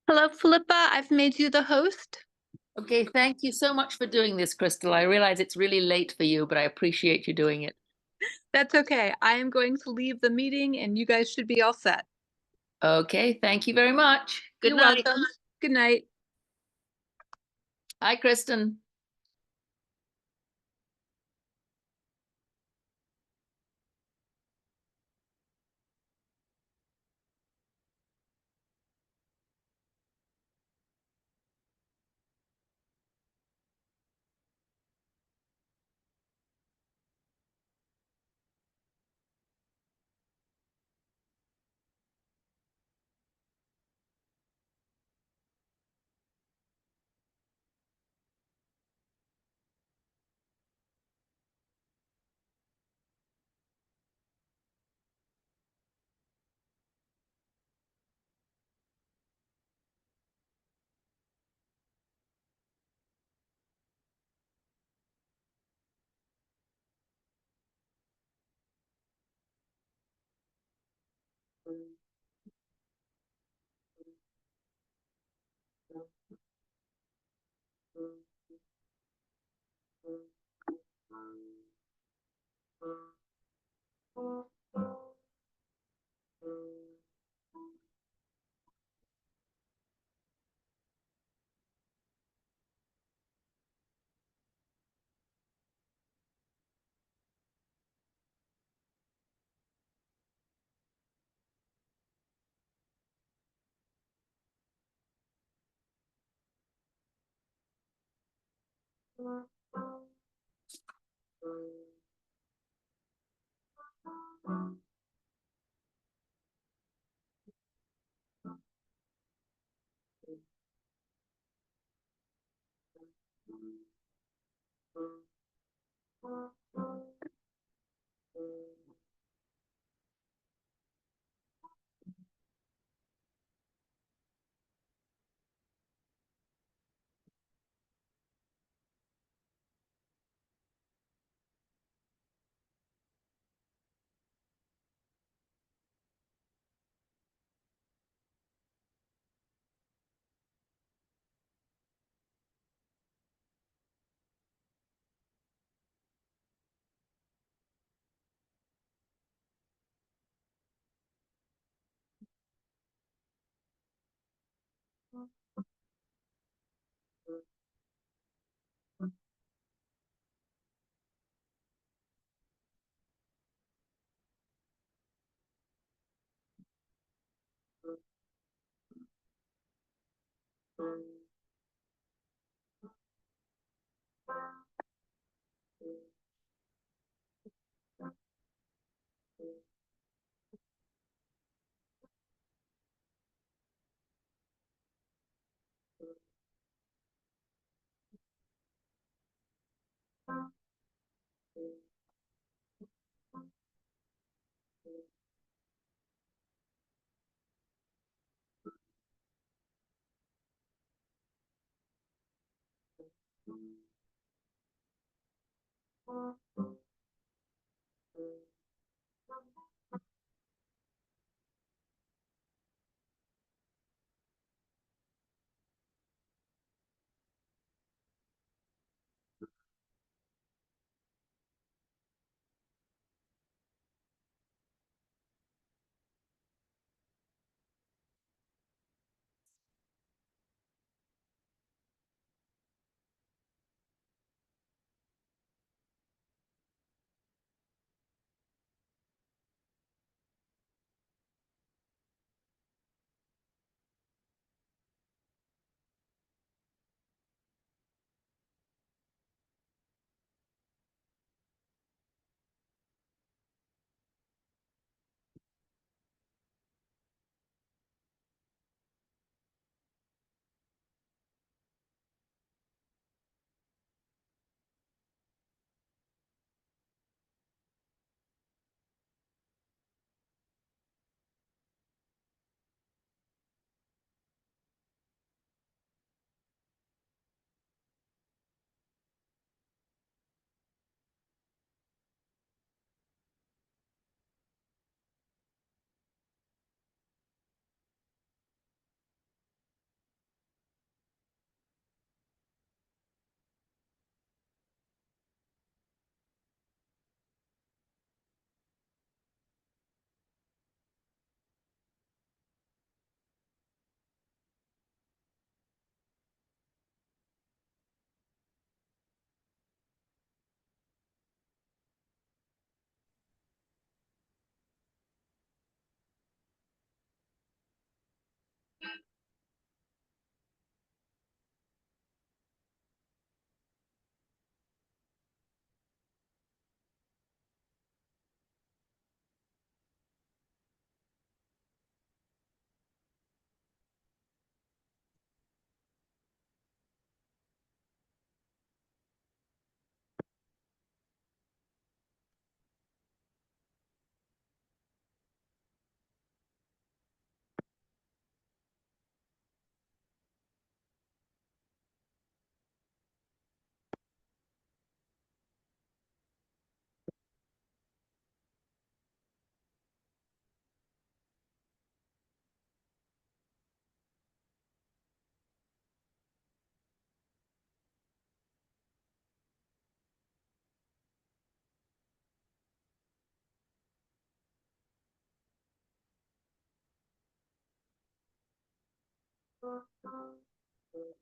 Hello, Philippa. I've made you the host. Okay, thank you so much for doing this, Crystal. I realize it's really late for you, but I appreciate you doing it. That's okay. I am going to leave the meeting and you guys should be all set. Okay, thank you very much. Good You're night. welcome. Good night. Hi, Kristen.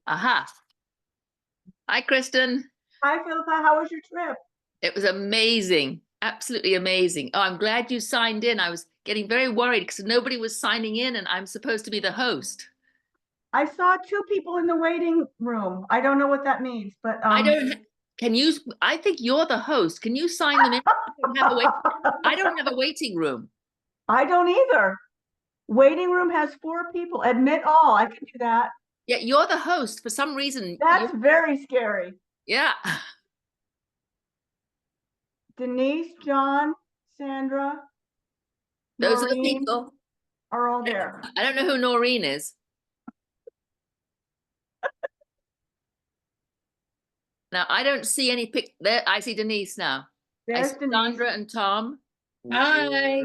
Aha. Hi, Kristen. Hi, Philippa. How was your trip? It was amazing. Absolutely amazing. Oh, I'm glad you signed in. I was getting very worried because nobody was signing in and I'm supposed to be the host. I saw two people in the waiting room. I don't know what that means, but I don't, can you, I think you're the host. Can you sign them in? I don't have a waiting room. I don't either. Waiting room has 4 people. Admit all. I can do that. Yeah, you're the host for some reason. That's very scary. Yeah. Denise, John, Sandra, Those are the Noreen people. are all there. I don't know who Noreen is. Now, I don't see any pic there. I see Denise now. I There's see Denise. Sandra and Tom. Hi.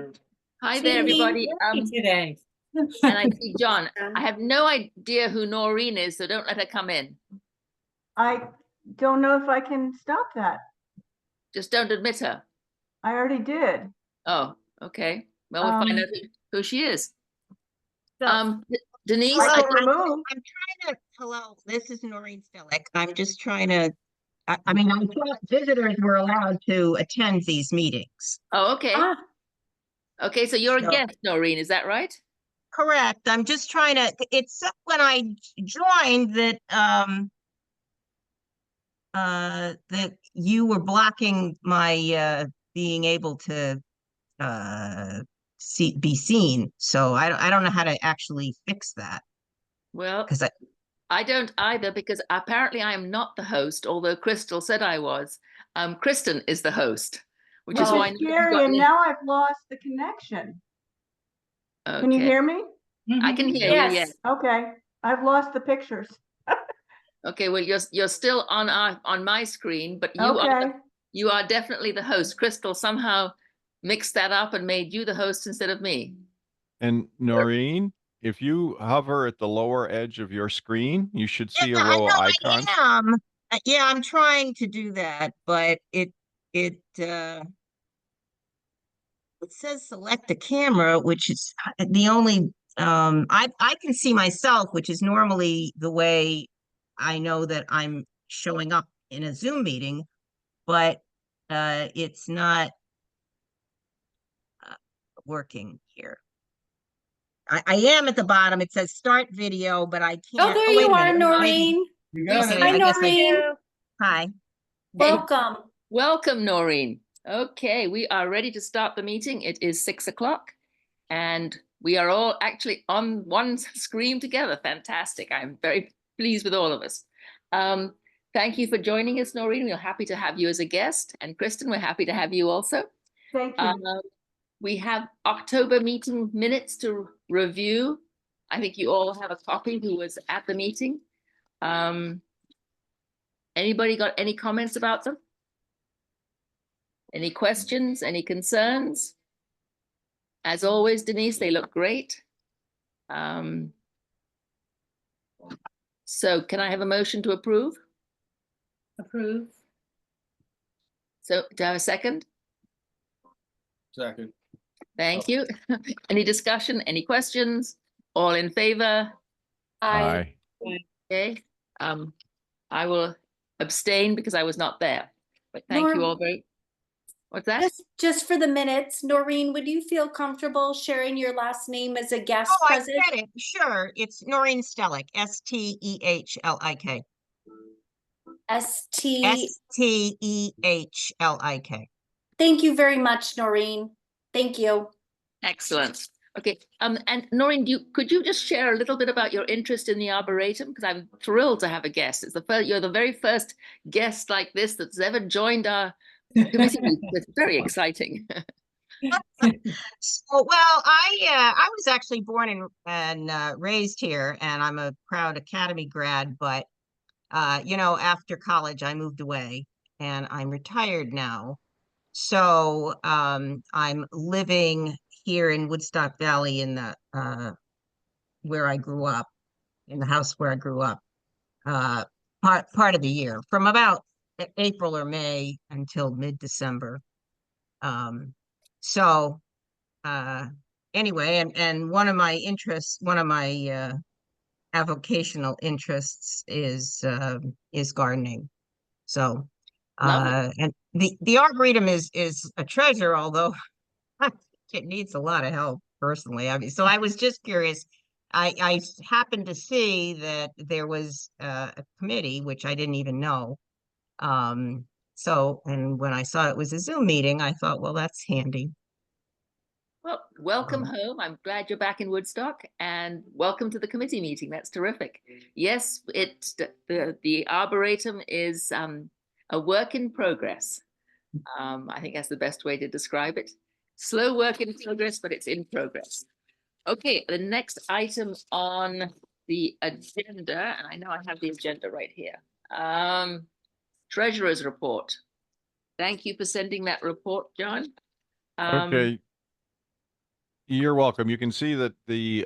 Hi there, everybody. Today. And I see John. I have no idea who Noreen is, so don't let her come in. I don't know if I can stop that. Just don't admit her. I already did. Oh, okay. Well, we'll find out who she is. So, Denise, I hello, can remove. I'm trying to, hello, this is Noreen Stilick. I'm just trying to, I mean, I thought visitors were allowed to attend these meetings. oh, okay. Okay, so you're a So- guest, Noreen, is that right? Correct. I'm just trying to, it said when I joined that you were blocking my, being able to, be seen. So I don't know how to actually fix that. Well, Because I don't either because apparently I am not the host, although Crystal said I was. Kristen is the host, which is why It's nobody scary, got and in. now I've lost the connection. Can you Okay. hear me? I can hear you, yes. Okay, I've lost the pictures. Okay, well, you're still on my screen, but Okay, you are definitely the host. Crystal somehow mixed that up and made you the host instead of me. And Noreen, if you hover at the lower edge of your screen, you should see a yeah, I row of know icons. I am. Yeah, I'm trying to do that, but it says select the camera, which is the only I can see myself, which is normally the way I know that I'm showing up in a Zoom meeting, but it's not working here. I am at the bottom. It says start video, but I Oh, can't. there Oh, wait you a are, minute. Noreen. Okay, Hi, I guess Noreen. hi. Welcome. Welcome, Noreen. Okay, we are ready to start the meeting. It is 6 o'clock and we are all actually on one screen together. Fantastic. I'm very pleased with all of us. Thank you for joining us, Noreen. We're happy to have you as a guest. And Kristen, we're happy to have you also. thank you. We have October meeting minutes to review. I think you all have a copy who was at the meeting. Anybody got any comments about them? Any questions, any concerns? As always, Denise, they look great. So can I have a motion to approve? Approve. So do I have a second? Second. Thank you. Any discussion, any questions? All in favor? Hi. Okay. I will abstain because I was not there, but thank you all very. What's that? Just for the minutes, Noreen, would you feel comfortable sharing your last name as a guest Oh, I present? get it. Sure. It's Noreen Stelick, Stehlik. ST. Stehlik. Thank you very much, Noreen. Thank you. Excellent. Okay. And Noreen, could you just share a little bit about your interest in the Arboretum? Because I'm thrilled to have a guest. You're the very first guest like this that's ever joined our committee. It's very exciting. So, well, I was actually born and raised here, and I'm a proud Academy grad. But after college, I moved away, and I'm retired now. So I'm living here in Woodstock Valley in the where I grew up, in the house where I grew up, part of the year, from about April or May until mid-December. So anyway, and one of my interests, one of my avocational interests is gardening. So, Lovely. and the Arboretum is a treasure, although it needs a lot of help personally. I mean, so I was just curious. I happened to see that there was a committee, which I didn't even know. So, and when I saw it was a Zoom meeting, I thought, well, that's handy. Well, welcome Um, home. I'm glad you're back in Woodstock, and welcome to the committee meeting. That's terrific. Yes, the Arboretum is a work in progress. I think that's the best way to describe it. Slow work in progress, but it's in progress. Okay, the next item on the agenda, and I know I have the agenda right here. Treasurer's report. Thank you for sending that report, John. Okay. You're welcome. You can see that the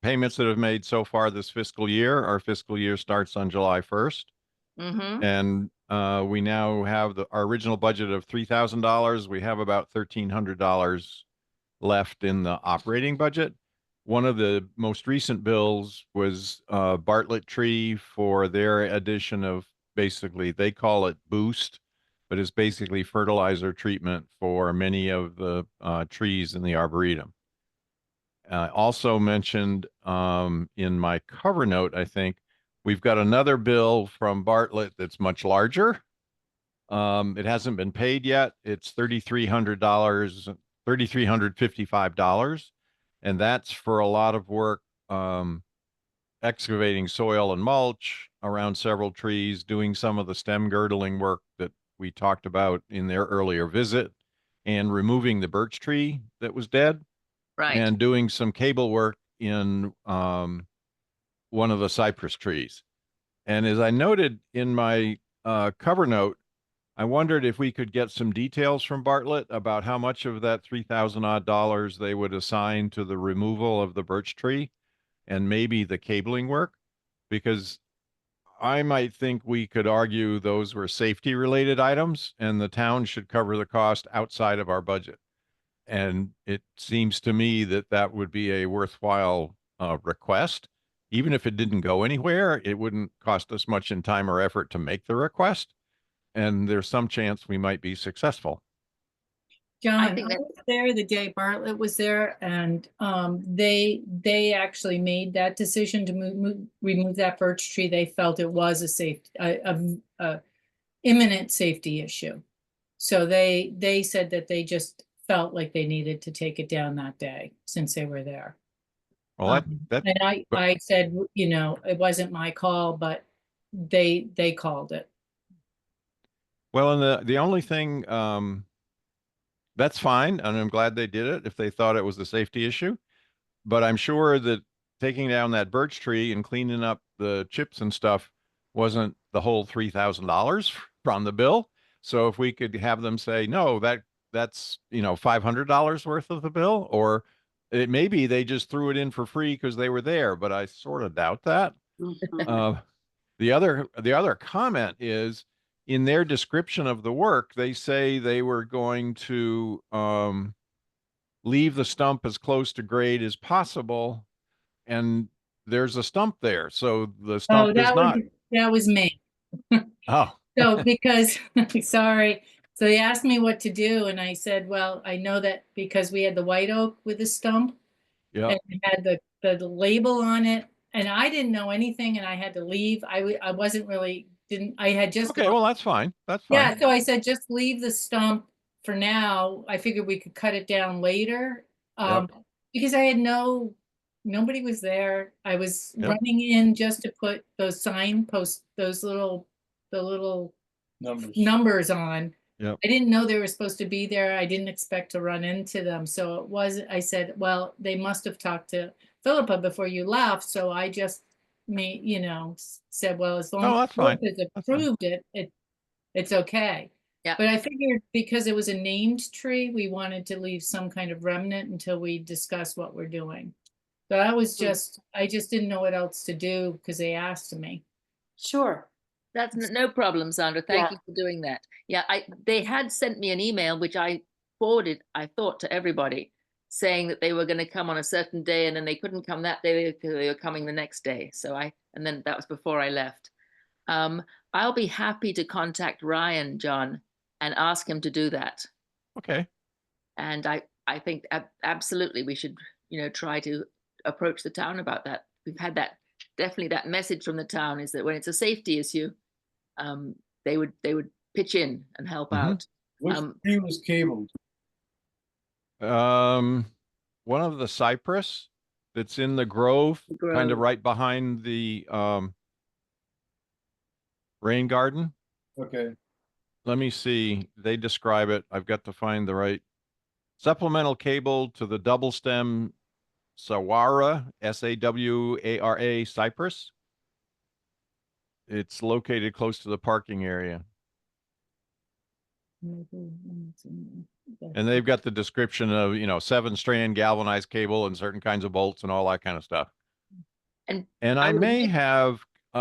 payments that have made so far this fiscal year, our fiscal year starts on July 1st. Mm-hmm. And we now have our original budget of $3,000. We have about $1,300 left in the operating budget. One of the most recent bills was Bartlett Tree for their addition of, basically, they call it Boost, but it's basically fertilizer treatment for many of the trees in the Arboretum. Also mentioned in my cover note, I think, we've got another bill from Bartlett that's much larger. It hasn't been paid yet. It's $3,300, $3,355. And that's for a lot of work, excavating soil and mulch around several trees, doing some of the stem girdling work that we talked about in their earlier visit, and removing the birch tree that was dead, Right. and doing some cable work in one of the cypress trees. And as I noted in my cover note, I wondered if we could get some details from Bartlett about how much of that 3,000 odd dollars they would assign to the removal of the birch tree and maybe the cabling work, because I might think we could argue those were safety related items and the town should cover the cost outside of our budget. And it seems to me that that would be a worthwhile request. Even if it didn't go anywhere, it wouldn't cost us much in time or effort to make the request. And there's some chance we might be successful. John, think I that- was there the day Bartlett was there, and they actually made that decision to remove that birch tree. They felt it was a imminent safety issue. So they said that they just felt like they needed to take it down that day since they were there. Well, And but- I said, you know, it wasn't my call, but they called it. well, and the only thing, that's fine. And I'm glad they did it if they thought it was a safety issue. But I'm sure that taking down that birch tree and cleaning up the chips and stuff wasn't the whole $3,000 from the bill. So if we could have them say, no, that's, $500 worth of the bill, or it maybe they just threw it in for free because they were there, but I sort of doubt that. The other comment is in their description of the work, they say they were going to leave the stump as close to grade as possible, and there's a stump there, so the Oh, stump is not. that was me. Oh, So because, sorry, so they asked me what to do and I said, well, I know that because we had the white oak with the stump yeah. and it had the label on it and I didn't know anything and I had to leave. I wasn't really, I had just. Okay, well, that's fine. That's fine. Yeah, so I said, just leave the stump for now. I figured we could cut it down later. Yep. Because I had nobody was there. I was Yep. running in just to put those signposts, the little numbers on. Yep. I didn't know they were supposed to be there. I didn't expect to run into them. So I said, well, they must have talked to Philippa before you left. So I just said, well, as long Oh, as that's fine. Philippa's That's fine. approved it's okay. Yeah. But I figured because it was a named tree, we wanted to leave some kind of remnant until we discuss what we're doing. So I just didn't know what else to do because they asked me. Sure. That's no problem, Sandra. Thank Yeah. you for doing that. Yeah, they had sent me an email, which I forwarded, I thought, to everybody, saying that they were going to come on a certain day, and then they couldn't come that day because they were coming the next day. So and then that was before I left. I'll be happy to contact Ryan, John, and ask him to do that. Okay. And I think absolutely we should, try to approach the town about that. We've had definitely that message from the town is that when it's a safety issue, they would pitch in and help out. Which tree was cabled? One of the cypress that's in the grove, kind of grove. right behind the rain garden. Okay. Let me see. They describe it. I've got to find the right supplemental cable to the double stem Sawara, Sawara cypress. It's located close to the parking area. And they've got the description of, 7-strand galvanized cable and certain kinds of bolts and all that kind of stuff. And I may have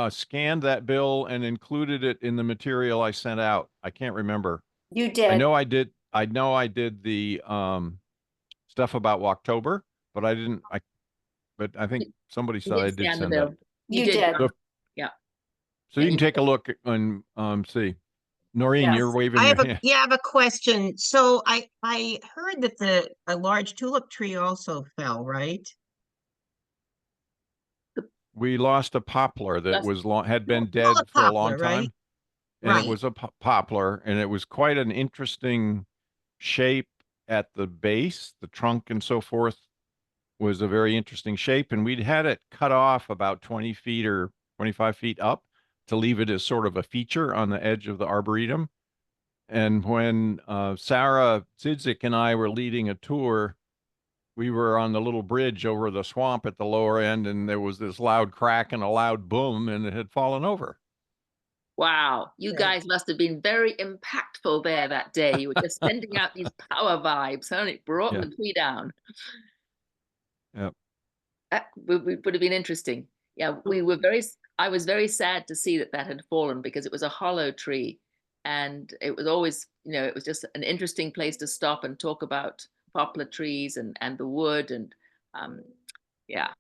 scanned that bill and included it in the material I sent out. I can't remember. You did. I know I did the stuff about October, but I didn't. But I think somebody said I did send that. You did. So, yeah. So you can take a look and see. Noreen, you're Yes. waving I your have hand. I have a question. So I heard that a large tulip tree also fell, right? We lost a poplar that was had been Well, dead a for a long poplar, right? time. And Right. it was a poplar, and it was quite an interesting shape at the base. The trunk and so forth was a very interesting shape, and we'd had it cut off about 20 feet or 25 feet up to leave it as sort of a feature on the edge of the Arboretum. And when Sarah Zidzik and I were leading a tour, we were on the little bridge over the swamp at the lower end, and there was this loud crack and a loud boom, and it had fallen over. Wow, you Yeah. guys must have been very impactful there that day. You were just sending out these power vibes, and it brought Yeah. the tree down. Yep. That would have been interesting. Yeah, I was very sad to see that had fallen because it was a hollow tree, and it was always, it was just an interesting place to stop and talk about poplar trees and the wood, and yeah.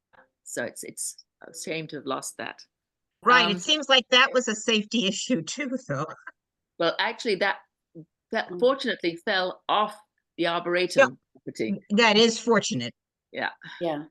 So it's a shame to have lost that. Right. It seems like that was a safety issue too, though. Well, actually, that fortunately fell off the Arboretum property. That is fortunate. Yeah. Yeah.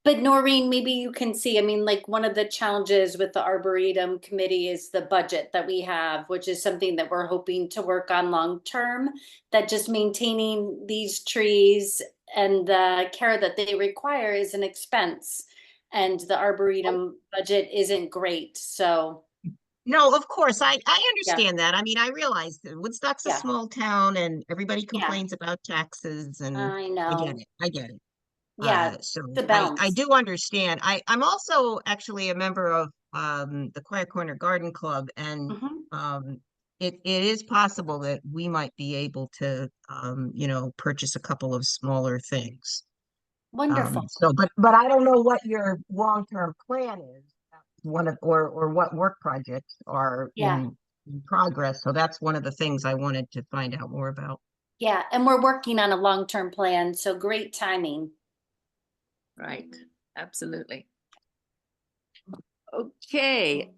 But Noreen, maybe you can see, I mean, like one of the challenges with the Arboretum committee is the budget that we have, which is something that we're hoping to work on long term, that just maintaining these trees and the care that they require is an expense. And the Arboretum budget isn't great. So No, of course, I understand that. I mean, I realize that Woodstock's a Yeah. small town and everybody Yeah. complains about taxes, and I I know. get it. I get it. Yeah, So the I balance. do understand. I'm also actually a member of the Quiet Corner Garden Club, and Mhm. it is possible that we might be able to purchase a couple of smaller things. Wonderful. So but I don't know what your long-term plan is, or what work projects are Yeah. in progress. So that's one of the things I wanted to find out more about. Yeah, and we're working on a long-term plan, so great timing. Right. Absolutely. Okay.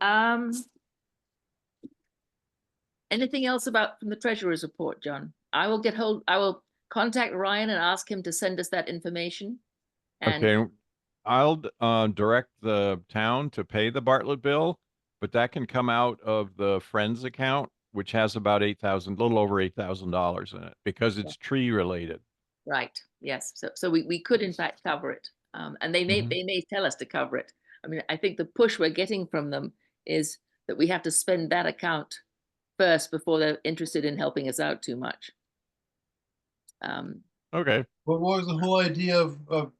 Anything else from the treasurer's report, John? I will contact Ryan and ask him to send us that information. And Okay. I'll direct the town to pay the Bartlett bill, but that can come out of the Friends account, which has about little over $8,000 in it because it's tree related. right. Yes. So we could in fact cover it. And they may tell us to cover it. I mean, I think the push we're getting from them is that we have to spend that account first before they're interested in helping us out too much. Okay. But what was the whole idea of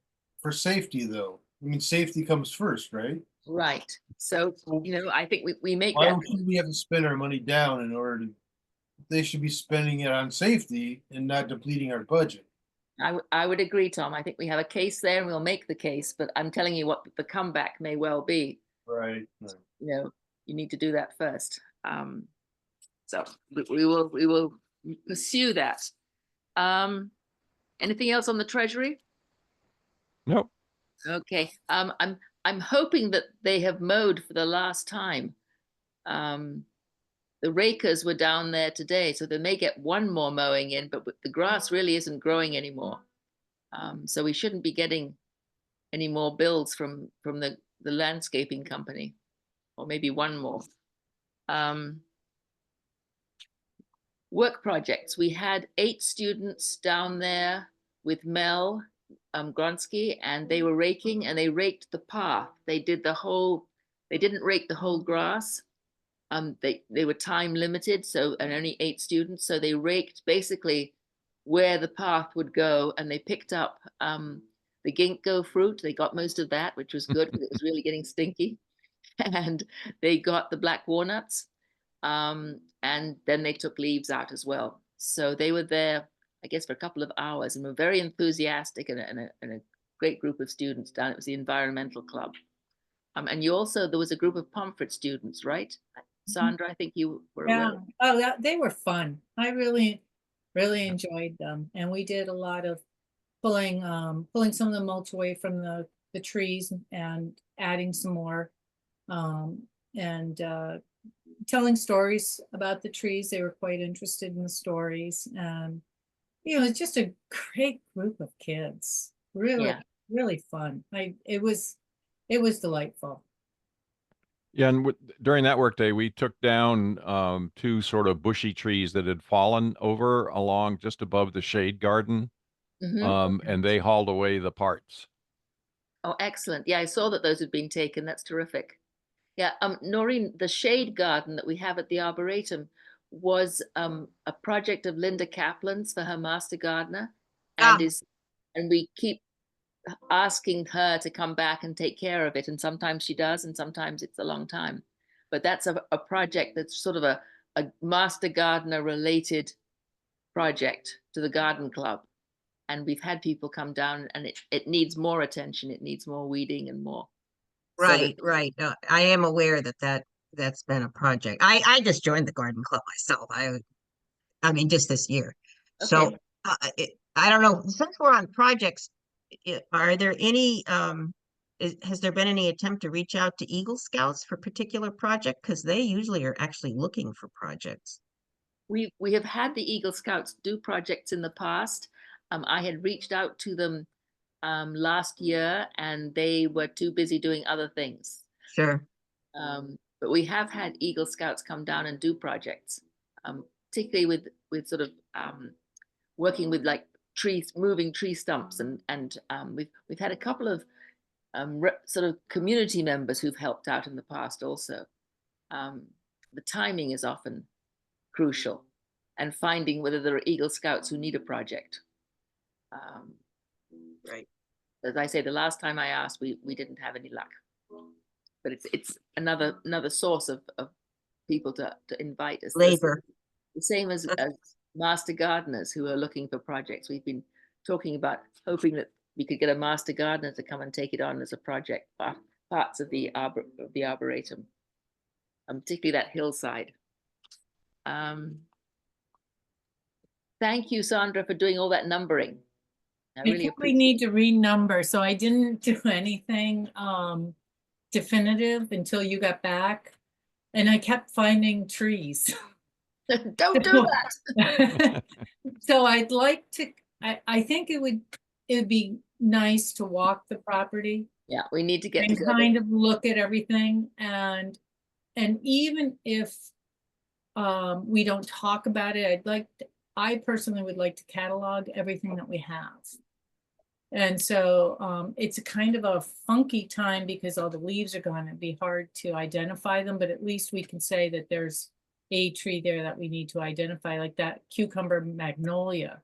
for safety though? I mean, safety comes first, right? Right. So, I think we make Why that. should we have to spend our money down in order to? They should be spending it on safety and not depleting our budget. I would agree, Tom. I think we have a case there and we'll make the case, but I'm telling you what the comeback may well be. Right. You need to do that first. So we will pursue that. Anything else on the treasury? Nope. Okay, I'm hoping that they have mowed for the last time. The rakers were down there today, so they may get one more mowing in, but the grass really isn't growing anymore. So we shouldn't be getting any more bills from the landscaping company, or maybe one more. Work projects. We had 8 students down there with Mel Gronsky, and they were raking, and they raked the path. They didn't rake the whole grass. They were time limited, so, and only 8 students, so they raked basically where the path would go, and they picked up the ginkgo fruit. They got most of that, which was good because it was really getting stinky. And they got the black walnuts, and then they took leaves out as well. So they were there, I guess, for a couple of hours, and were very enthusiastic, and a great group of students down. It was the environmental club. And you also, there was a group of Pomfret students, right? Sandra, I think you were Yeah. aware. Oh, they were fun. I really enjoyed them. And we did a lot of pulling some of the mulch away from the trees and adding some more. And telling stories about the trees. They were quite interested in the stories. And, it's just a great group of kids. Really, Yeah. really fun. It was delightful. Yeah, and during that workday, we took down 2 sort of bushy trees that had fallen over along just above the shade garden, and they hauled away the parts. Oh, excellent. Yeah, I saw that those had been taken. That's terrific. Yeah, Noreen, the shade garden that we have at the Arboretum was a project of Linda Kaplan's for her master gardener, and Ah. and we keep asking her to come back and take care of it, and sometimes she does, and sometimes it's a long time. But that's a project that's sort of a master gardener related project to the garden club, and we've had people come down, and it needs more attention. It needs more weeding and more. Right, right. I am aware that's been a project. I just joined the garden club myself. I mean, just this year. Okay. So I don't know. Since we're on projects, are there any? Has there been any attempt to reach out to Eagle Scouts for particular project? Because they usually are actually looking for projects. We have had the Eagle Scouts do projects in the past. I had reached out to them last year, and they were too busy doing other things. Sure. But we have had Eagle Scouts come down and do projects, particularly with sort of working with like trees, moving tree stumps, and we've had a couple of sort of community members who've helped out in the past also. The timing is often crucial, and finding whether there are Eagle Scouts who need a project. Right. As I say, the last time I asked, we didn't have any luck. But it's another source of people to invite us. Labor. The same as master gardeners who are looking for projects. We've been talking about hoping that we could get a master gardener to come and take it on as a project, parts of the Arboretum, particularly that hillside. Thank you, Sandra, for doing all that numbering. I really think we appreciate need to renumber, so I didn't do anything definitive until you got back, and I kept finding trees. it. Don't do that. So I'd like to, I think it would be nice to walk the property Yeah, we need to get and together. kind of look at everything, and even if we don't talk about it, I personally would like to catalog everything that we have. And so it's a kind of a funky time because all the leaves are gone. It'd be hard to identify them, but at least we can say that there's a tree there that we need to identify, like that cucumber magnolia,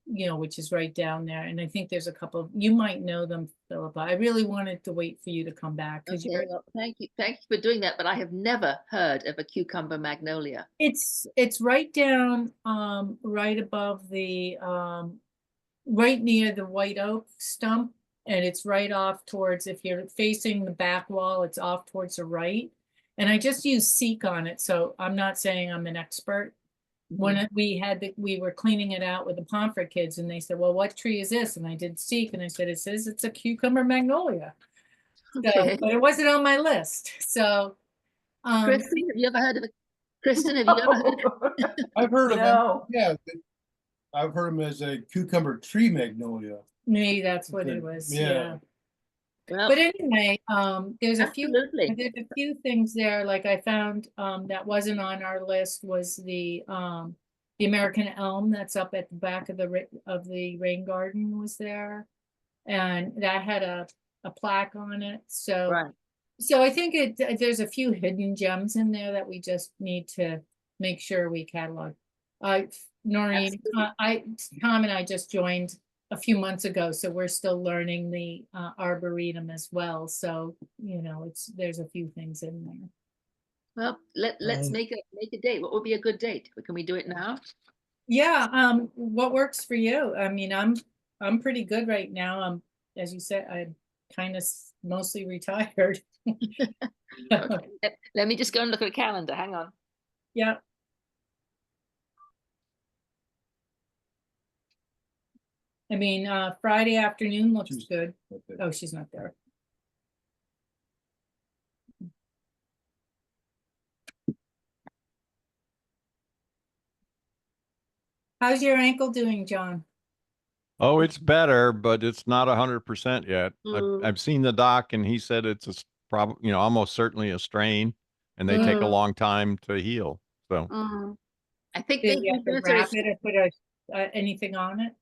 which is right down there. And I think there's a couple, you might know them, Philippa. I really wanted to wait for you to come back. Okay, well, thank you for doing that, but I have never heard of a cucumber magnolia. It's right down, right above the, right near the white oak stump, and it's right off towards, if you're facing the back wall, it's off towards the right. And I just use Seek on it, so I'm not saying I'm an expert, when we were cleaning it out with the Pomfret kids, and they said, well, what tree is this? And I did seek, and I said, it says it's a cucumber magnolia. So, Okay. but it wasn't on my list. So, Kristen, have you ever heard of it? Kristen, have you ever heard of it? I've heard of them. No. Yeah, I've heard them as a cucumber tree magnolia. maybe that's what Okay, it was. yeah. Yeah. Well, But anyway, there's a few absolutely. things there, like I found, that wasn't on our list was the American elm that's up at the back of the rain garden was there. And that had a plaque on it, so. Right. So I think there's a few hidden gems in there that we just need to make sure we catalog. Noreen, Tom and I just joined a few months ago, so we're still learning the Arboretum as well. So, you know, there's a few things in there. Well, let's make a date. What would be a good date? Can we do it now? Yeah, what works for you? I mean, I'm pretty good right now. As you said, I'm kind of mostly retired. Okay. Let me just go and look at a calendar. Hang on. Yeah. I mean, Friday afternoon looks Tuesday. good. Okay. Oh, she's not there. How's your ankle doing, John? Oh, it's better, but it's not 100% yet. I've seen the doc, and he said it's a problem, you know, almost certainly a strain, and they take a long time to heal. So I think Did they you have to wrap it or put anything on it?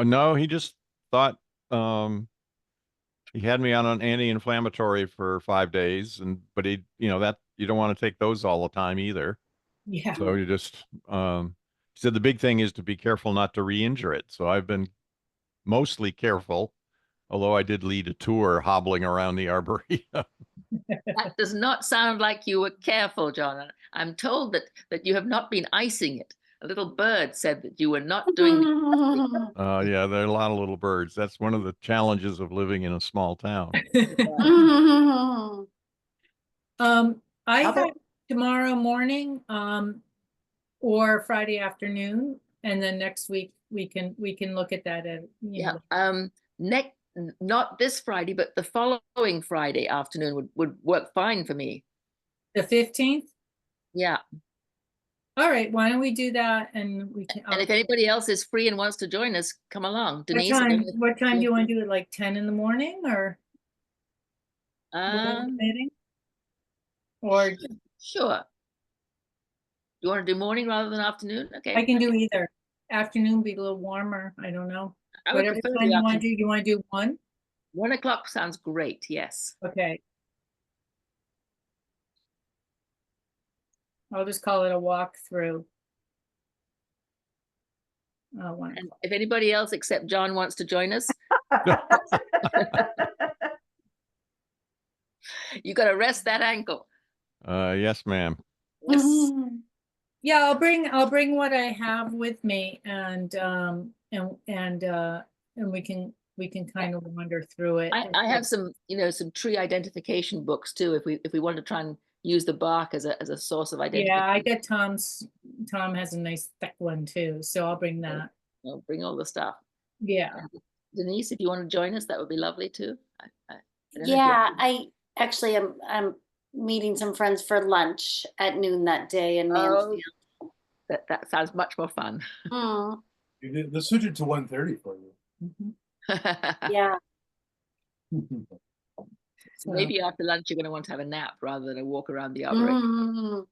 no, he just thought he had me on an anti-inflammatory for 5 days, but he, you know, that you don't want to take those all the time either. Yeah. So you just he said the big thing is to be careful not to re-injure it. So I've been mostly careful, although I did lead a tour hobbling around the Arboretum. That does not sound like you were careful, John. I'm told that you have not been icing it. A little bird said that you were not doing the Yeah, there are a lot of little birds. That's one of the challenges of living in a small town. I How about- have tomorrow morning, or Friday afternoon, and then next week we can look at that at, you Yeah. know. Not this Friday, but the following Friday afternoon would work fine for me. The 15th? Yeah. All right, why don't we do that, and we can. And if anybody else is free and wants to join us, come along. Denise. What time do you want to do it, like 10 in the morning, or? Um, Or sure. You want to do morning rather than afternoon? Okay. I can do either. Afternoon be a little warmer, I don't know. I would Whatever prefer time the you want to afternoon. do, you want to do 1? 1 o'clock sounds great. Yes. Okay. I'll just call it a walkthrough. 1 And o'clock. if anybody else except John wants to join us, you got to rest that ankle. Yes, ma'am. Yes. Yeah, I'll bring what I have with me, and we can kind of wander through it. I have some, some tree identification books too, if we want to try and use the bark as a source of identification. Yeah, I got Tom has a nice thick one too, so I'll bring that. I'll bring all the stuff. Yeah. And Denise, if you want to join us, that would be lovely too. I don't know if you Yeah, have to- I actually am meeting some friends for lunch at noon that day in Oh, Mansfield. that sounds much more fun. Mm, Let's switch it to 1:30 for you. Mhm. yeah. So, Maybe after lunch, you're going to want to have a nap rather than a walk around the arboretum. Mm,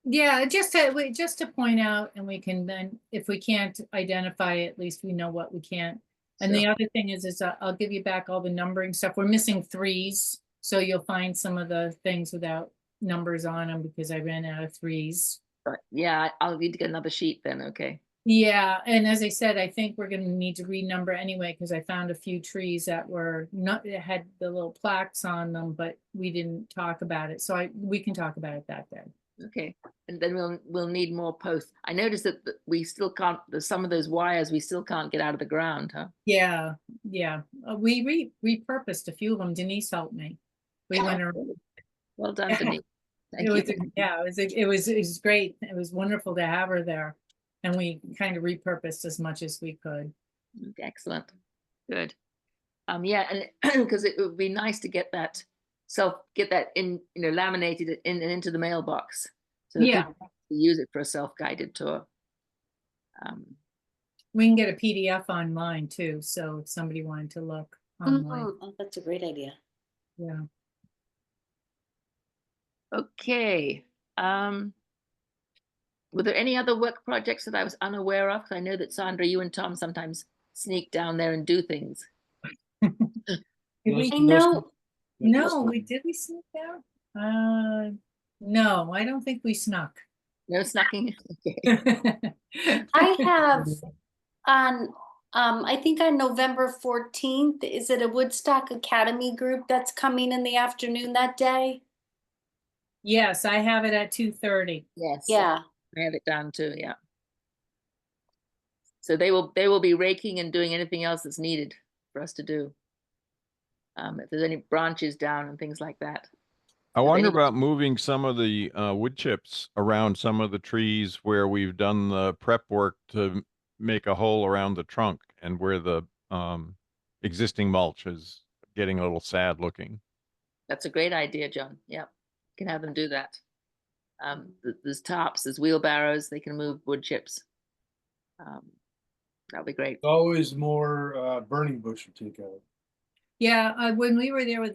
yeah, just to point out, and we can then, if we can't identify, at least we know what we can't. And the Sure. other thing is I'll give you back all the numbering stuff. We're missing 3s, so you'll find some of the things without numbers on them because I ran out of 3s. But yeah, I'll need to get another sheet then. Okay. Yeah, and as I said, I think we're gonna need to renumber anyway, because I found a few trees that were not, that had the little plaques on them, but we didn't talk about it. So we can talk about it that day. Okay. And then we'll need more posts. I noticed that we still can't, there's some of those wires we still can't get out of the ground, huh? Yeah, yeah. We repurposed a few of them. Denise helped me. We went around. Well done, Denise. Thank It was, you. yeah, it was great. It was wonderful to have her there. And we kind of repurposed as much as we could. Excellent. Good. Yeah, and because it would be nice to get that in, laminated in and into the mailbox so that Yeah, people can use it for a self-guided tour. we can get a PDF online too. So if somebody wanted to look online, Oh, that's a great idea. yeah. Okay. Were there any other work projects that I was unaware of? 'Cause I know that Sandra, you and Tom sometimes sneak down there and do things. We, I know, no, did we sneak out? No, I don't think we snuck. No snucking? Okay. I have on, I think on November 14th, is it a Woodstock Academy group that's coming in the afternoon that day? Yes, I have it at 2:30. Yes. Yeah. I have it down too, yeah. So they will be raking and doing anything else that's needed for us to do. If there's any branches down and things like that. I If wonder any- about moving some of the wood chips around some of the trees where we've done the prep work to make a hole around the trunk and where the existing mulch is getting a little sad looking. That's a great idea, John. Yeah, can have them do that. There's tops, there's wheelbarrows, they can move wood chips. That'll be great. Always more burning bush to take out. Yeah, when we were there with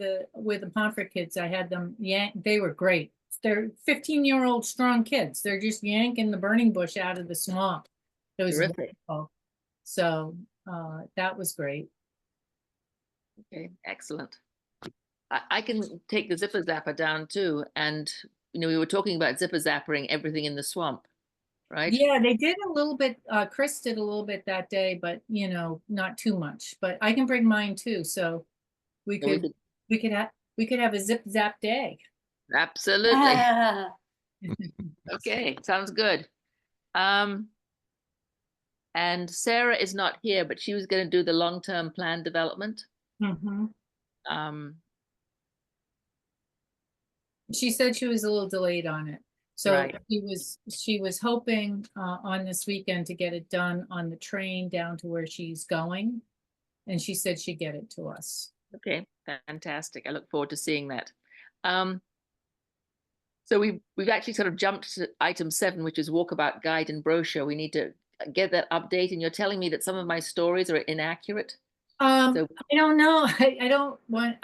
the Pomfret kids, I had them they were great. They're 15-year-old strong kids. They're just yanking the burning bush out of the swamp. It was Terrific. wonderful. So that was great. Okay, excellent. I can take the zipper zapper down too. And, we were talking about zipper zappering everything in the swamp, right? Yeah, they did a little bit. Chris did a little bit that day, but not too much. But I can bring mine too, so we So could have a zip zap day. Absolutely. Ah, Okay, sounds good. And Sarah is not here, but she was going to do the long-term plan development. Mhm. Um, She said she was a little delayed on it. So Right. she was hoping on this weekend to get it done on the train down to where she's going. And she said she'd get it to us. Okay, fantastic. I look forward to seeing that. So we've actually sort of jumped to item 7, which is walkabout guide and brochure. We need to get that update, and you're telling me that some of my stories are inaccurate. So- I don't know. I don't want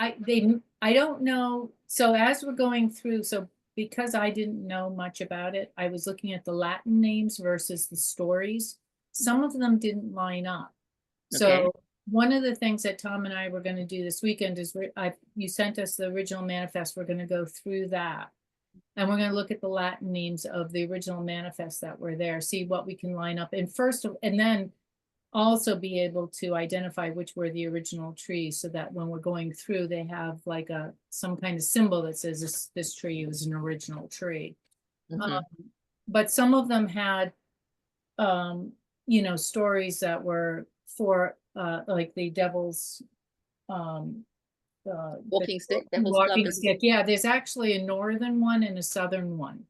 I don't know. So as we're going through, so because I didn't know much about it, I was looking at the Latin names versus the stories. Some of them didn't line up. So Okay. one of the things that Tom and I were going to do this weekend is you sent us the original manifest. We're going to go through that. And we're going to look at the Latin names of the original manifests that were there, see what we can line up. And then also be able to identify which were the original trees, so that when we're going through, they have like some kind of symbol that says this tree was an original tree. Mhm. But some of them had, stories that were for like the devil's Walking stick, Devil's Club. walking stick. Yeah, there's actually a northern one and a southern one.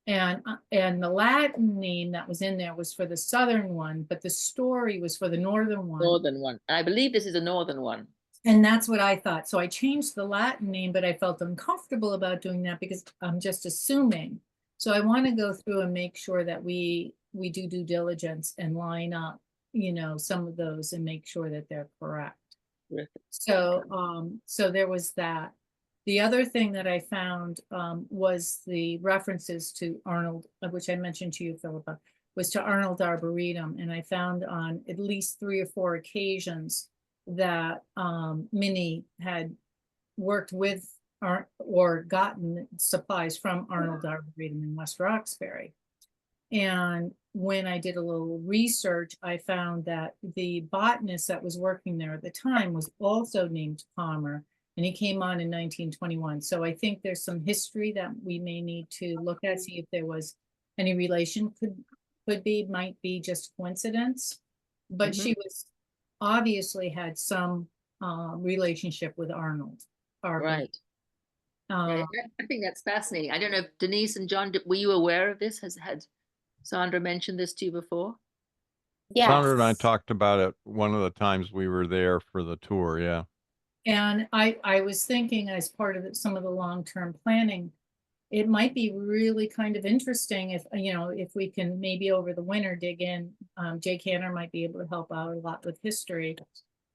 And the Latin name that was in there was for the southern one, but the story was for the northern one. Northern one. I believe this is a northern one. And that's what I thought. So I changed the Latin name, but I felt uncomfortable about doing that because I'm just assuming. So I want to go through and make sure that we do due diligence and line up, some of those and make sure that they're correct. Terrific. So there was that. The other thing that I found was the references to Arnold, which I mentioned to you, Philippa, was to Arnold Arboretum. And I found on at least 3 or 4 occasions that Minnie had worked with or gotten supplies from Arnold Arboretum in West Roxbury. And when I did a little research, I found that the botanist that was working there at the time was also named Palmer, and he came on in 1921. So I think there's some history that we may need to look at, see if there was any relation, might be just coincidence. But she was obviously had some relationship with Arnold. Right. Yeah, I think that's fascinating. I don't know if Denise and John, were you aware of this? Had Sandra mentioned this to you before? Sandra and I Yes. talked about it one of the times we were there for the tour. Yeah. And I was thinking as part of some of the long-term planning, it might be really kind of interesting if, if we can maybe over the winter dig in, Jake Hanner might be able to help out a lot with history.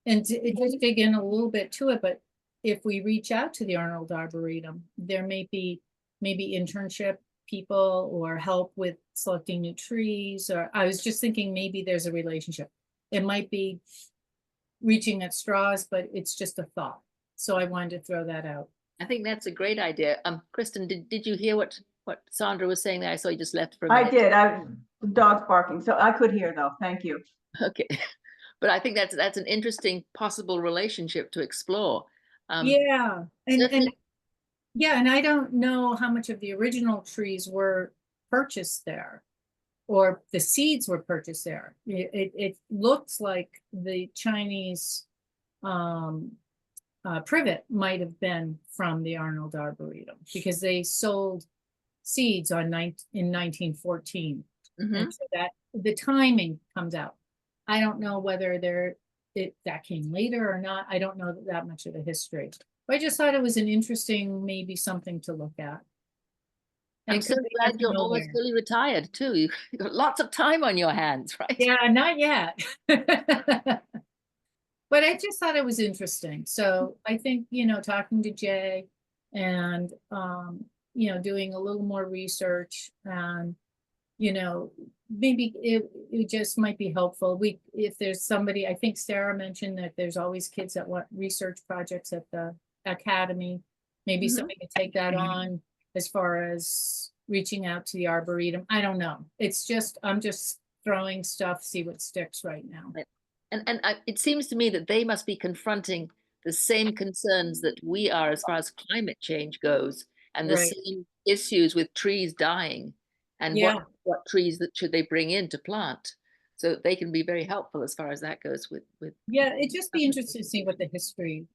And just dig in a little bit to it, but if we reach out to the Arnold Arboretum, there may be maybe internship people or help with selecting new trees, or I was just thinking maybe there's a relationship. It might be reaching at straws, but it's just a thought. So I wanted to throw that out. I think that's a great idea. Kristen, did you hear what Sandra was saying there? I saw you just left for a I minute. did. The dog's barking, so I could hear though. Thank you. Okay. But I think that's an interesting possible relationship to explore. Yeah. And Certainly- yeah, and I don't know how much of the original trees were purchased there or the seeds were purchased there. It looks like the Chinese privet might have been from the Arnold Arboretum because they sold seeds in 1914. Mhm. And so that the timing comes out. I don't know whether that came later or not. I don't know that much of the history. But I just thought it was an interesting, maybe something to look at. I'm so clearly glad has you're to know almost where. fully retired too. You've got lots of time on your hands, right? Yeah, not yet. But I just thought it was interesting. So I think, talking to Jay and, doing a little more research and, maybe it just might be helpful. If there's somebody, I think Sarah mentioned that there's always kids that want research projects at the academy. Maybe Mhm. somebody could take that on as far as reaching out to the Arboretum. I don't know. I'm just throwing stuff, see what sticks right now. It seems to me that they must be confronting the same concerns that we are as far as climate change goes, and the Right. same issues with trees dying, and Yeah. what trees that should they bring in to plant. So they can be very helpful as far as that goes with Yeah, it'd just be interesting to see what the history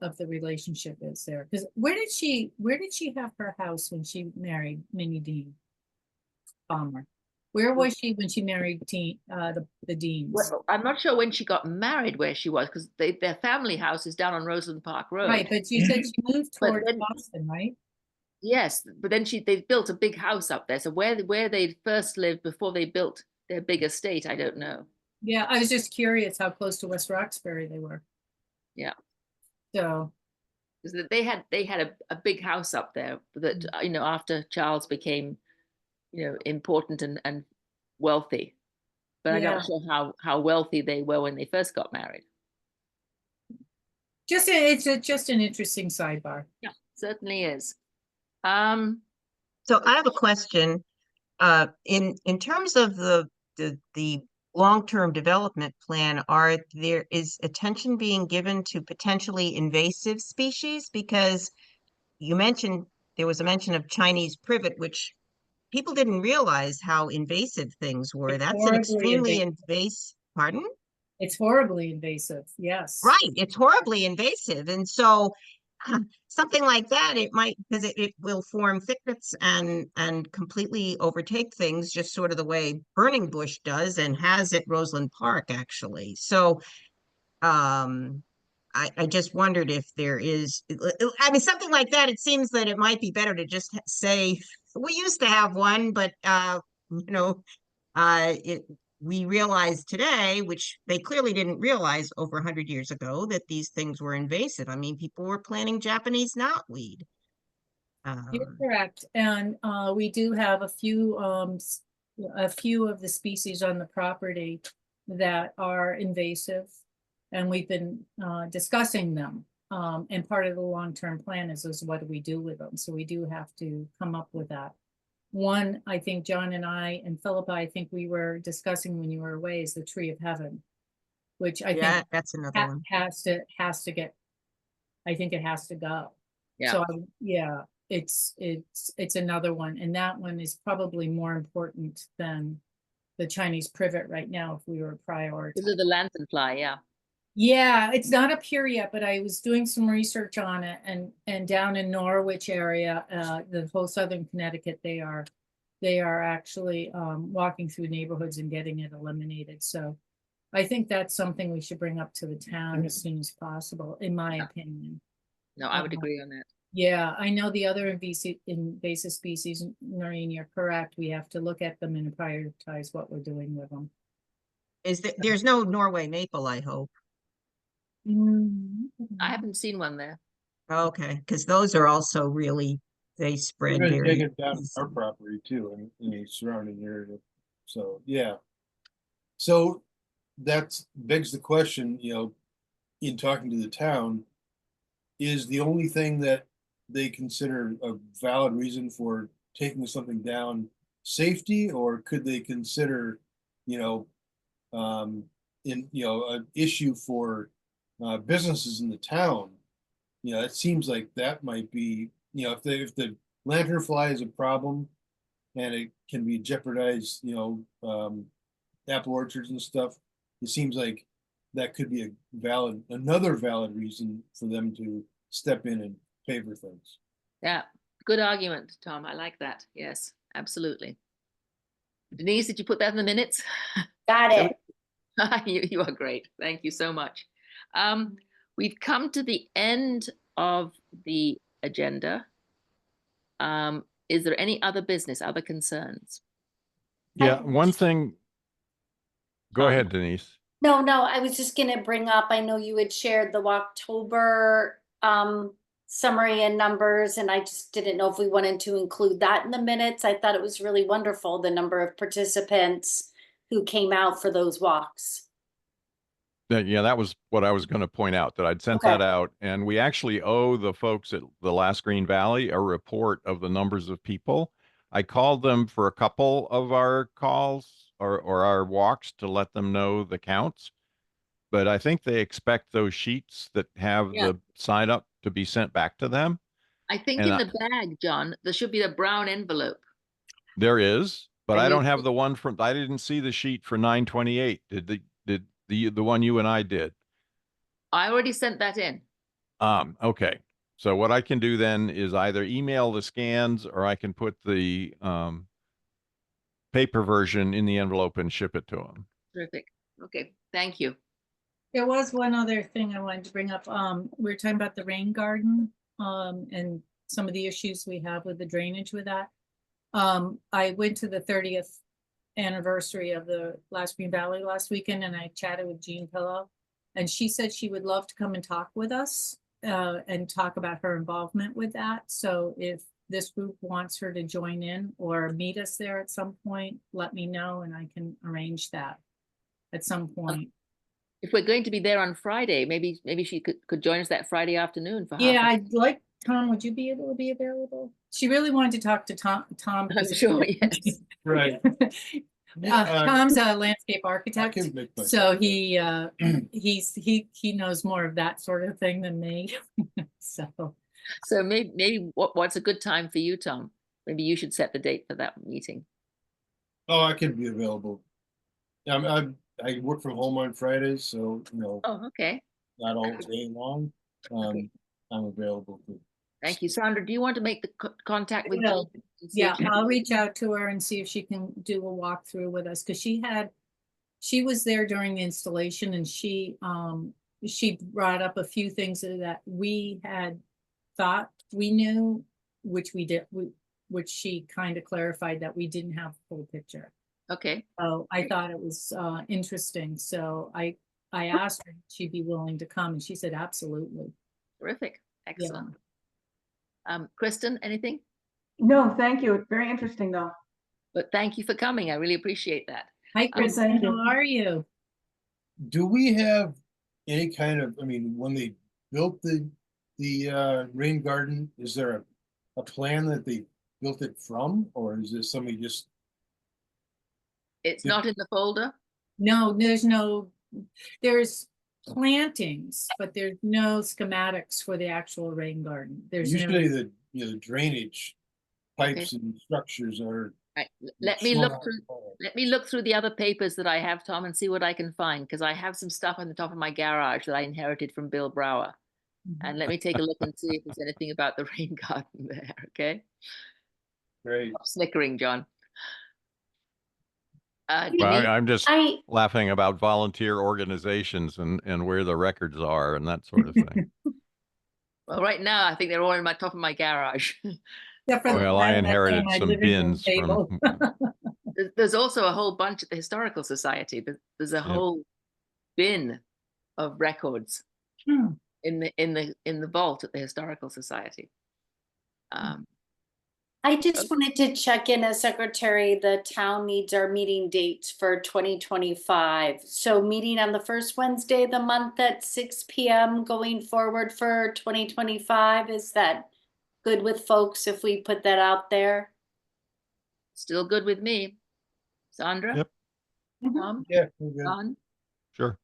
of the relationship is there. Because where did she have her house when she married Minnie Dean Palmer? Where was she when she married the Deans? Well, I'm not sure when she got married where she was, because their family house is down on Roseland Park Road. Right, but you said she moved But towards then- Boston, right? Yes, but then they built a big house up there. So where they first lived before they built their big estate, I don't know. Yeah, I was just curious how close to West Roxbury they were. Yeah. So, Because they had a big house up there that after Charles became important and wealthy, but I'm yeah, not sure how wealthy they were when they first got married. it's just an interesting sidebar. Yeah, certainly is. So I have a question. In terms of the long-term development plan, is attention being given to potentially invasive species? Because there was a mention of Chinese privet, which people didn't realize how invasive things were. It's That's an horribly extremely invasive. invasive, pardon? It's horribly invasive. Yes. Right, it's horribly invasive. And so something like that, it might, because it will form thickets and completely overtake things, just sort of the way burning bush does and has at Roseland Park, actually. So I just wondered if there is, I mean, something like that, it seems that it might be better to just say, we used to have one, but you know, we realize today, which they clearly didn't realize over 100 years ago, that these things were invasive. I mean, people were planting Japanese knotweed. You're correct. And we do have a few of the species on the property that are invasive, and we've been discussing them. And part of the long-term plan is what do we do with them? So we do have to come up with that. One, I think John and I and Philippa, I think we were discussing when you were away, is the tree of heaven, which I think That's another one. has to get, I think it has to go. Yeah. So yeah, it's another one, and that one is probably more important than the Chinese privet right now if we were prioritizing. This is the lanternfly, yeah. Yeah, it's not up here yet, but I was doing some research on it, and down in Norwich area, the whole southern Connecticut, they are actually walking through neighborhoods and getting it eliminated. So I think that's something we should bring up to the town as soon as possible, in my opinion. No, I would Uh-huh. agree on that. Yeah, I know the other invasive species, Noreen, you're correct. We have to look at them and prioritize what we're doing with them. There's no Norway maple, I hope. I haven't seen one there. Okay, because those are also really, they We're spread gonna very take it down easily. our property too, in the surrounding area. So, yeah. So that begs the question, in talking to the town, is the only thing that they consider a valid reason for taking something down safety, or could they consider, an issue for businesses in the town? It seems like that might be, if the lanternfly is a problem and it can be jeopardize, apple orchards and stuff, it seems like that could be another valid reason for them to step in and favor things. Yeah, good argument, Tom. I like that. Yes, absolutely. Denise, did you put that in the minutes? Got So it. you are great. Thank you so much. We've come to the end of the agenda. Is there any other business, other concerns? Yeah, one thing. Go Tom? ahead, Denise. No, I was just gonna bring up, I know you had shared the October summary and numbers, and I just didn't know if we wanted to include that in the minutes. I thought it was really wonderful, the number of participants who came out for those walks. Yeah, that was what I was going to point out, that I'd sent Okay. that out, and we actually owe the folks at the Last Green Valley a report of the numbers of people. I called them for a couple of our calls or our walks to let them know the counts, but I think they expect those sheets that have Yeah. the sign up to be sent back to them. I think And in the bag, John, there should be a brown envelope. there is, but And I you- don't have the one from, I didn't see the sheet for 9/28. Did the one you and I did? I already sent that in. Okay. So what I can do then is either email the scans, or I can put the paper version in the envelope and ship it to them. Terrific. Okay, thank you. There was one other thing I wanted to bring up. We were talking about the rain garden, and some of the issues we have with the drainage with that. I went to the 30th anniversary of the Last Green Valley last weekend, and I chatted with Jean Pillow, and she said she would love to come and talk with us, and talk about her involvement with that. So if this group wants her to join in or meet us there at some point, let me know and I can arrange that at some point. If we're going to be there on Friday, maybe she could join us that Friday afternoon for Yeah, half. I'd like, Tom, would you be able to be available? She really wanted to talk to Tom. I'm sure, yes. Right. Tom's a landscape architect, can make myself so available. he knows more of that sort of thing than me. So So maybe what's a good time for you, Tom? Maybe you should set the date for that meeting. Oh, I can be available. I work from home on Fridays, so, Oh, okay. not all day long. Okay. I'm available to. Thank you. Sandra, do you want to make the contact with will. Jean and see yeah, if she- I'll reach out to her and see if she can do a walkthrough with us, because she was there during the installation, and she brought up a few things that we had thought we knew, which which she kind of clarified that we didn't have the full picture. Okay, So I thought it was interesting. So I asked her if she'd be willing to come, and she said absolutely. terrific. Excellent. Kristen, anything? No, thank you. It's very interesting though. But thank you for coming. I really appreciate that. Hi, Kristen. thank you. How are you? Do we have any kind of, when they built the rain garden, is there a plan that they built it from, or is this somebody just? It's Yeah. not in the folder? No, there's plantings, but there's no schematics for the actual rain garden. There's Usually no, the drainage pipes and structures are. Right. Let me look shown through. on Let me look through the other papers that I have, Tom, and see what I can find, because I have some stuff on the top of my garage that I inherited from Bill Brower. And let me take a look and see if there's anything about the rain garden there, okay? Great. Stop snickering, John. Well, Denise? I'm just I, laughing about volunteer organizations and where the records are and that sort of thing. Well, right now, I think they're all in my top of my garage. Except for the Well, one I that's on inherited my some living room bins from, table. There's also a whole bunch at the Historical Society. There's a whole bin of records Hmm. in the vault at the Historical Society. I just wanted to check in as secretary, the town needs our meeting dates for 2025. So meeting on the first Wednesday of the month at 6 PM going forward for 2025. Is that good with folks if we put that out there? Still good with me. Sandra? Yep. Tom? Yeah, we're good. Don? sure.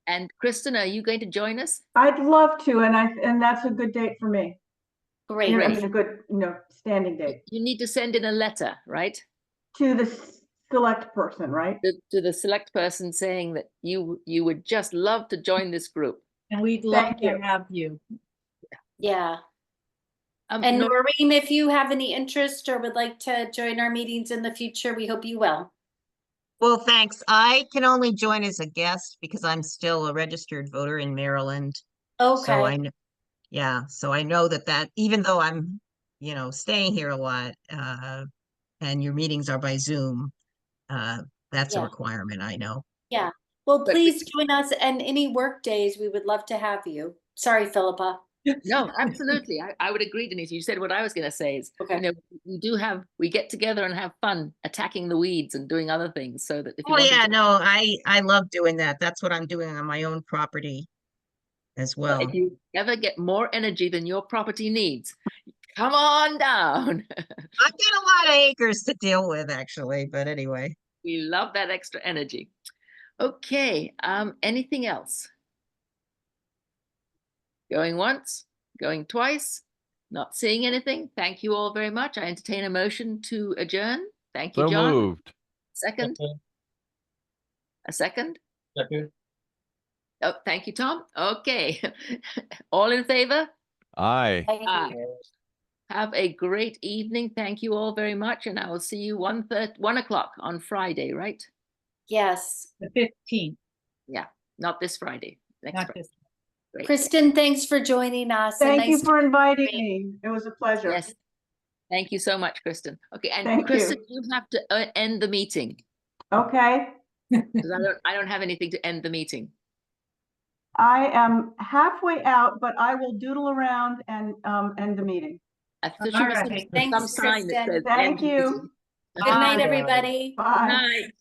And Kristen, are you going to join us? I'd love to, and that's a good date for me. Great. You know, I Great. mean, a good, standing date You need to send in a letter, right? to the select person, right? To the select person saying that you would just love to join this group. And we'd love Thank to you. have you. Yeah. And Nor- Noreen, if you have any interest or would like to join our meetings in the future, we hope you will. Well, thanks. I can only join as a guest because I'm still a registered voter in Maryland. So Okay. yeah, so I know that even though I'm, staying here a lot, and your meetings are by Zoom, that's a Yeah. requirement, I know. Yeah. Well, But- please join us, and any work days, we would love to have you. Sorry, Philippa. No, absolutely. I would agree, Denise. You said what I was going to say is, Okay. we get together and have fun attacking the weeds and doing other things so that if you Oh, want to yeah, join- no, I love doing that. That's what I'm doing on my own property as well. if you ever get more energy than your property needs, come on down. I've got a lot of acres to deal with, actually, but anyway. We love that extra energy. Okay, anything else? Going once, going twice, not seeing anything. Thank you all very much. I entertain a motion to adjourn. Thank you, So John. moved. Second? A second? Second. Oh, thank you, Tom. Okay. All in favor? Aye. Aye. Have a great evening. Thank you all very much. And I will see you 1 o'clock on Friday, right? Yes. The 15th, Yeah, not this Friday. Next not Friday. this. Great. Kristen, thanks for joining us. and Thank you nice for to- inviting me. It was a pleasure. Yes. Thank you so much, Kristen. Okay, and Thank Kristen, you. you have to end the meeting Okay. because I don't have anything to end the meeting. I am halfway out, but I will doodle around and end the meeting. I thought All you must right. have some Thanks, sign that Kristen. says Thank end you. meeting. Good night, Bye. everybody. Bye. Night.